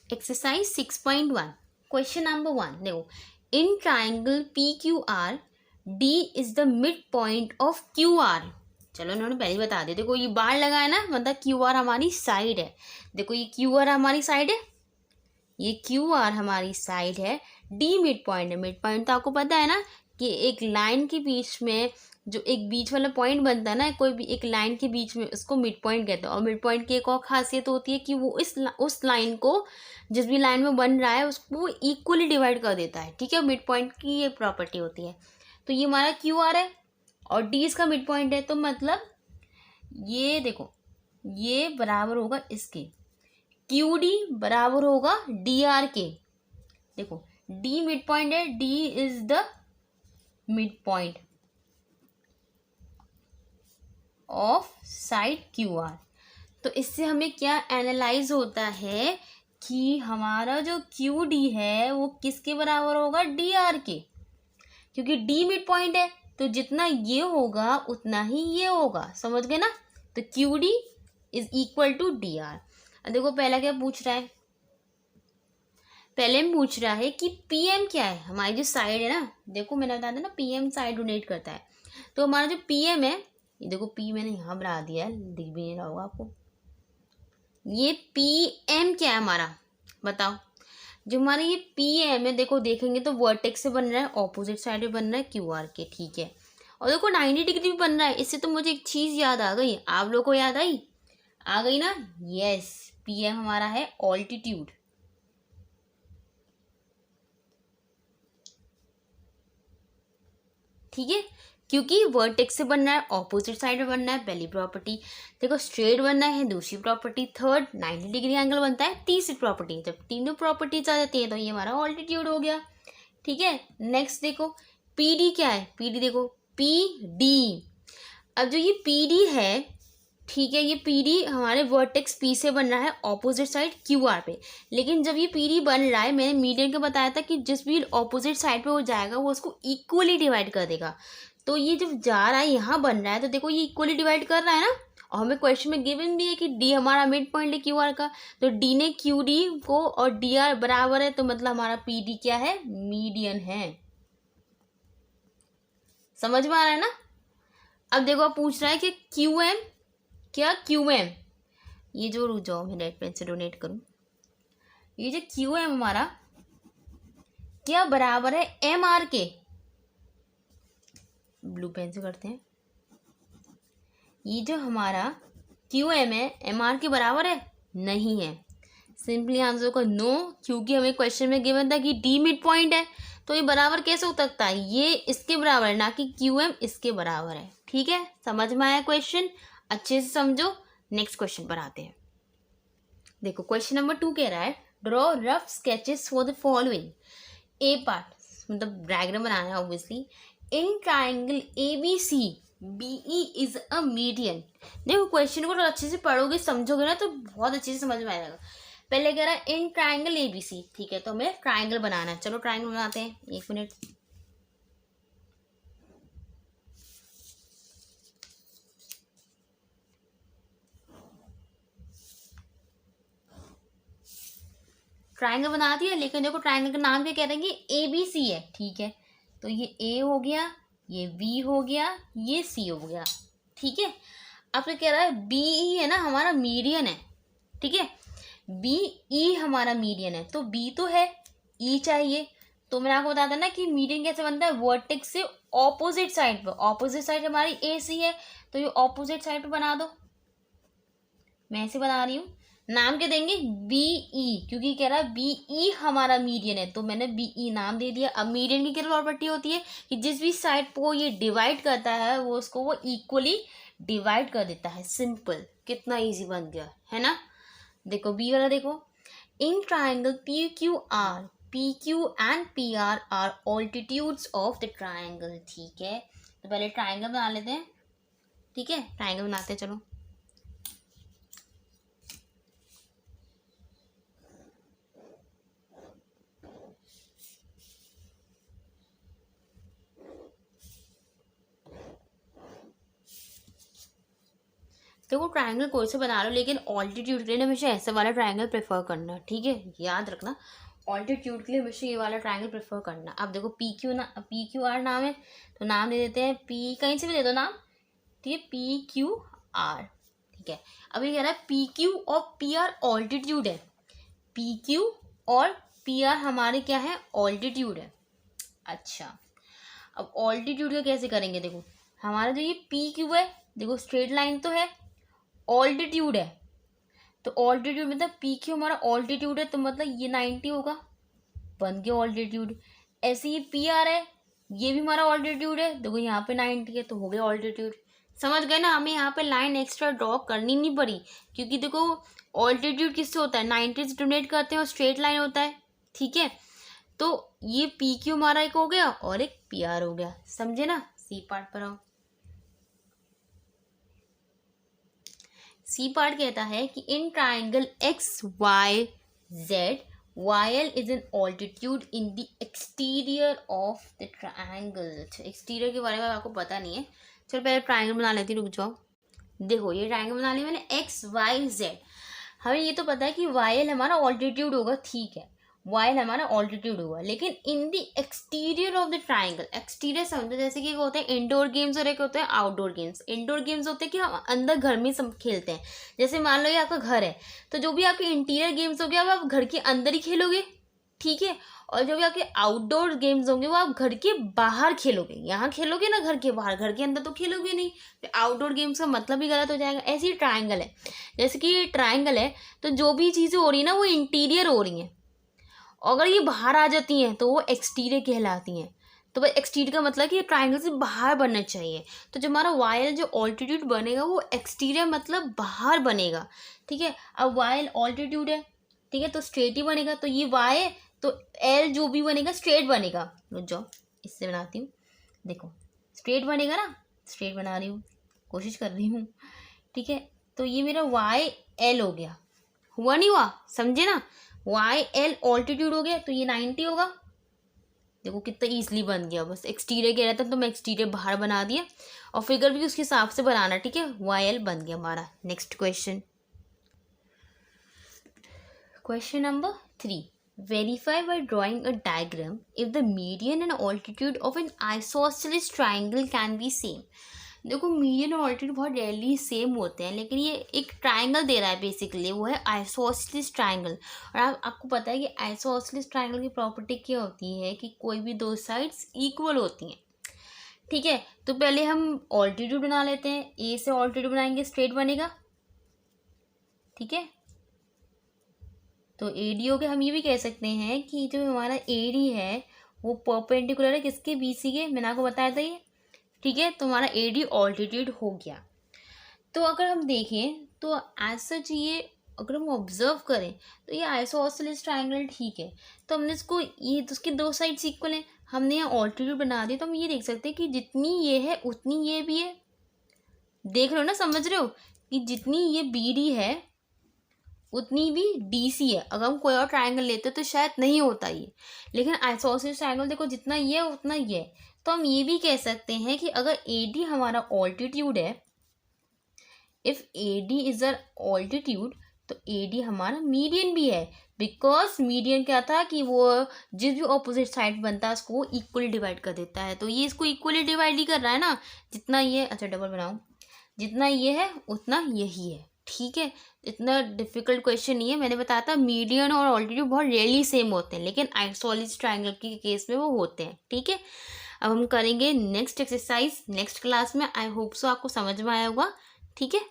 Exercise 6.1 question number 1 देखो, in triangle P Q R D is the mid point of Q R. चलो इन्होंने पहले बता दिया। देखो ये बार लगा है ना, मतलब क्यू आर हमारी साइड है। देखो ये क्यू आर हमारी साइड है, ये क्यू आर हमारी साइड है, डी मिड पॉइंट है। मिड पॉइंट तो आपको पता है ना कि एक लाइन के बीच में जो एक बीच वाला पॉइंट बनता है ना, कोई भी एक लाइन के बीच में, उसको मिड पॉइंट कहते हैं। और मिड पॉइंट की एक और खासियत होती है कि वो उस लाइन को, जिस भी लाइन में बन रहा है उसको इक्वली डिवाइड कर देता है। ठीक है, मिड पॉइंट की ये प्रॉपर्टी होती है। तो ये हमारा क्यू आर है और डी इसका मिड पॉइंट है, तो मतलब ये देखो ये बराबर होगा इसके, क्यू डी बराबर होगा डी आर के। देखो डी मिड पॉइंट है, D is the mid point of side Q R. तो इससे हमें क्या एनालाइज होता है कि हमारा जो क्यू डी है वो किसके बराबर होगा, डी आर के। क्योंकि डी मिड पॉइंट है तो जितना ये होगा उतना ही ये होगा। समझ गए ना? तो Q D is equal to D R. अब देखो पहला क्या पूछ रहा है, पहले में पूछ रहा है कि पी एम क्या है। हमारी जो साइड है ना, देखो मैंने बता दिया ना पी एम साइड डोनेट करता है। तो हमारा जो पी एम है, ये देखो पी मैंने यहाँ बना दिया है, दिख भी नहीं रहा होगा आपको। ये पी एम क्या है हमारा, बताओ। जो हमारा ये पी एम है, देखो देखेंगे तो वर्टेक्स से बन रहा है, ऑपोजिट साइड में बन रहा है क्यू आर के। ठीक है, और देखो 90 डिग्री भी बन रहा है। इससे तो मुझे एक चीज़ याद आ गई, आप लोगों को याद आई? आ गई ना? यस, पी एम हमारा है ऑल्टीट्यूड। ठीक है, क्योंकि वर्टेक्स से बनना है, ऑपोजिट साइड में बनना है, पहली प्रॉपर्टी। देखो स्ट्रेट बनना है, दूसरी प्रॉपर्टी। थर्ड 90 डिग्री एंगल बनता है, तीसरी प्रॉपर्टी। जब तीनों प्रॉपर्टीज आ जाती है तो ये हमारा ऑल्टीट्यूड हो गया। ठीक है, नेक्स्ट देखो पी डी क्या है, पी डी देखो पी डी। अब जो ये पी डी है, ठीक है, ये पी डी हमारे वर्टेक्स पी से बन रहा है ऑपोजिट साइड क्यू आर पे। लेकिन जब ये पी डी बन रहा है, मैंने मीडियन का बताया था कि जिस भी ऑपोजिट साइड पे वो जाएगा वो उसको इक्वली डिवाइड कर देगा। तो ये जब जा रहा है यहाँ बन रहा है, तो देखो ये इक्वली डिवाइड कर रहा है ना। और हमें क्वेश्चन में गिवन भी है कि डी हमारा मिड पॉइंट है क्यू आर का, तो डी ने क्यू डी को और डी आर बराबर है, तो मतलब हमारा पी डी क्या है, मीडियन है। समझ में आ रहा है ना? अब देखो आप पूछ रहा है कि क्यू एम क्या, क्यू एम, ये जो रुक जाओ मैं रेड पेन से डोनेट करूं, ये जो क्यू एम हमारा क्या बराबर है, एम आर के। ब्लू पेन से करते हैं। ये जो हमारा क्यू एम है एम आर के बराबर है, नहीं है। सिंपली आंसर होगा नो, क्योंकि हमें क्वेश्चन में गिवन था कि डी मिड पॉइंट है, तो ये बराबर कैसे हो सकता है, ये इसके बराबर है, ना कि क्यू एम इसके बराबर है। ठीक है, समझ में आया क्वेश्चन? अच्छे से समझो। नेक्स्ट क्वेश्चन पर आते हैं। देखो क्वेश्चन नंबर 2 कह रहा है, draw rough sketches for the following. A part, मतलब डायग्राम बनाना है obviously. In triangle A B C B E is a median. देखो क्वेश्चन को अच्छे से पढ़ोगे समझोगे ना तो बहुत अच्छे से समझ में आएगा। पहले कह रहा है इन ट्राइंगल ए बी सी। ठीक है, तो हमें ट्राइंगल बनाना है। चलो ट्राइंगल बनाते हैं, एक मिनट। ट्राइंगल बना दिया, लेकिन देखो ट्राइंगल का नाम क्या कह रहे हैं कि ए बी सी है। ठीक है, तो ये ए हो गया, ये बी हो गया, ये सी हो गया। ठीक है, अब तो कह रहा है बी ई है ना हमारा मीडियन है। ठीक है, बी ई हमारा मीडियन है, तो बी तो है, ई चाहिए। तो मैंने आपको बताया था ना कि मीडियन कैसे बनता है, वर्टेक्स से ऑपोजिट साइड पर। ऑपोजिट साइड हमारी ए सी है, तो ये ऑपोजिट साइड पे बना दो। मैं ऐसे बना रही हूँ। नाम क्या देंगे, बी ई, क्योंकि कह रहा है बी ई हमारा मीडियन है, तो मैंने बी ई नाम दे दिया। अब मीडियन की क्या प्रॉपर्टी होती है कि जिस भी साइड को ये डिवाइड करता है वो उसको वो इक्वली डिवाइड कर देता है। सिंपल, कितना इजी बन गया है ना? देखो बी वाला देखो, in triangle P Q R, P Q and P R altitudes of the triangle. ठीक है, तो पहले ट्राइंगल बना लेते हैं। ठीक है, ट्राइंगल बनाते हैं, चलो। देखो ट्राइंगल कोई से बना लो, लेकिन ऑल्टीट्यूड के लिए हमेशा ऐसे वाला ट्राइंगल प्रेफर करना, ठीक है, याद रखना। ऑल्टीट्यूड के लिए हमेशा ये वाला ट्राइंगल प्रेफर करना। अब देखो PQR नाम है, तो नाम दे देते हैं P, कहीं से भी दे दो नाम, ठीक है, PQR, ठीक है। अब ये कह रहा है PQ और PR ऑल्टीट्यूड है, PQ और PR हमारे क्या है, ऑल्टीट्यूड है। अच्छा, अब ऑल्टीट्यूड का कैसे करेंगे, देखो हमारा जो ये PQ है, देखो स्ट्रेट लाइन तो है, ऑल्टीट्यूड है, तो ऑल्टीट्यूड मतलब PQ हमारा ऑल्टीट्यूड है, तो मतलब ये 90 होगा, बन गया ऑल्टीट्यूड। ऐसे ही PR है, ये भी हमारा ऑल्टीट्यूड है, देखो यहाँ पे 90 है, तो हो गया ऑल्टीट्यूड। समझ गए ना, हमें यहाँ पे लाइन एक्स्ट्रा ड्रॉ करनी नहीं पड़ी, क्योंकि देखो ऑल्टीट्यूड किससे होता है, 90 से डोनेट करते हैं और स्ट्रेट लाइन होता है, ठीक है। तो ये PQ हमारा एक हो गया और एक PR हो गया, समझे ना। सी पार्ट पर आओ। सी पार्ट कहता है कि in triangle XYZ YL is an altitude in the exterior of the triangle. Exterior के बारे में आपको पता नहीं है, चलो पहले ट्राइंगल बना लेती हूँ, रुक जाओ। देखो ये ट्राइंगल बना लिया मैंने XYZ, हमें ये तो पता है कि YL हमारा ऑल्टीट्यूड होगा, ठीक है, YL हमारा ऑल्टीट्यूड होगा, लेकिन in the exterior of the triangle, exterior समझो जैसे कि होते हैं इंडोर गेम्स और एक होते हैं आउटडोर गेम्स। इंडोर गेम्स होते हैं कि हम अंदर घर में सब खेलते हैं, जैसे मान लो ये आपका घर है, तो जो भी आपके इंटीरियर गेम्स होंगे आप घर के अंदर ही खेलोगे, ठीक है, और जो भी आपके आउटडोर गेम्स होंगे वो आप घर के बाहर खेलोगे, यहाँ खेलोगे ना घर के बाहर, घर के अंदर तो खेलोगे नहीं, तो आउटडोर गेम्स का मतलब ही गलत हो जाएगा। ऐसे ही ट्राइंगल है, जैसे कि ये ट्राइंगल है, तो जो भी चीज़ें हो रही है ना वो इंटीरियर हो रही हैं, अगर ये बाहर आ जाती हैं तो वो एक्सटीरियर कहलाती हैं। तो भाई एक्सटीरियर का मतलब कि ट्राइंगल से बाहर बनना चाहिए, तो जो हमारा YL जो ऑल्टीट्यूड बनेगा वो एक्सटीरियर मतलब बाहर बनेगा, ठीक है। अब YL ऑल्टीट्यूड है, ठीक है, तो स्ट्रेट ही बनेगा, तो ये Y है तो L जो भी बनेगा स्ट्रेट बनेगा। रुक जाओ इससे बनाती हूँ, देखो स्ट्रेट बनेगा ना, स्ट्रेट बना रही हूँ, कोशिश कर रही हूँ, ठीक है। तो ये मेरा YL हो गया, हुआ नहीं हुआ, समझे ना, YL ऑल्टीट्यूड हो गया, तो ये 90 होगा। देखो कितना ईजिली बन गया, बस एक्सटीरियर कह रहा था तो मैं एक्सटीरियर बाहर बना दिया, और फिगर भी उसके हिसाब से बनाना, ठीक है। YL बन गया हमारा। Next question, question number 3, verify by drawing a diagram if the median and altitude of an isosceles triangle can be same. देखो मीडियन और ऑल्टीट्यूड बहुत रेयरली सेम होते हैं, लेकिन ये एक ट्राइंगल दे रहा है बेसिकली, वो है आइसोसेलेस ट्राइंगल। और आपको पता है कि आइसोसेलेस ट्राइंगल की प्रॉपर्टी क्या होती है कि कोई भी दो साइड्स इक्वल होती हैं, ठीक है। तो पहले हम ऑल्टीट्यूड बना लेते हैं, ए से ऑल्टीट्यूड बनाएंगे, स्ट्रेट बनेगा, ठीक है। तो AD हो गया। हम ये भी कह सकते हैं कि जो हमारा AD है वो परपेंडिकुलर है किसके, BC के, मैंने आपको बताया था ये, ठीक है। तो हमारा AD ऑल्टीट्यूड हो गया। तो अगर हम देखें तो एज सच ये अगर हम ऑब्जर्व करें तो ये आइसोसेलेस ट्राइंगल, ठीक है, तो हमने इसको ये तो उसकी दो साइड्स इक्वल हैं, हमने यहाँ ऑल्टीट्यूड बना दिया, तो हम ये देख सकते हैं कि जितनी ये है उतनी ये भी है। देख रहे हो ना, समझ रहे हो कि जितनी ये BD है उतनी भी DC है। अगर हम कोई और ट्राइंगल लेते तो शायद नहीं होता ये, लेकिन आइसोसेलेस ट्राइंगल देखो जितना ये है उतना ये है। तो हम ये भी कह सकते हैं कि अगर AD हमारा ऑल्टीट्यूड है, if AD is a altitude, तो AD हमारा मीडियन भी है, बिकॉज मीडियन क्या था कि वो जिस भी ऑपोजिट साइड बनता है उसको वो इक्वली डिवाइड कर देता है, तो ये इसको इक्वली डिवाइड ही कर रहा है ना, जितना ये, अच्छा डबल बनाओ, जितना ये है उतना यही है, ठीक है। इतना डिफिकल्ट क्वेश्चन नहीं है, मैंने बताया था मीडियन और ऑल्टीट्यूड बहुत रेयरली सेम होते हैं, लेकिन आइसोसेलेस ट्राइंगल के केस में वो होते हैं, ठीक है। अब हम करेंगे नेक्स्ट एक्सरसाइज नेक्स्ट क्लास में, आई होप सो आपको समझ में आया होगा, ठीक है।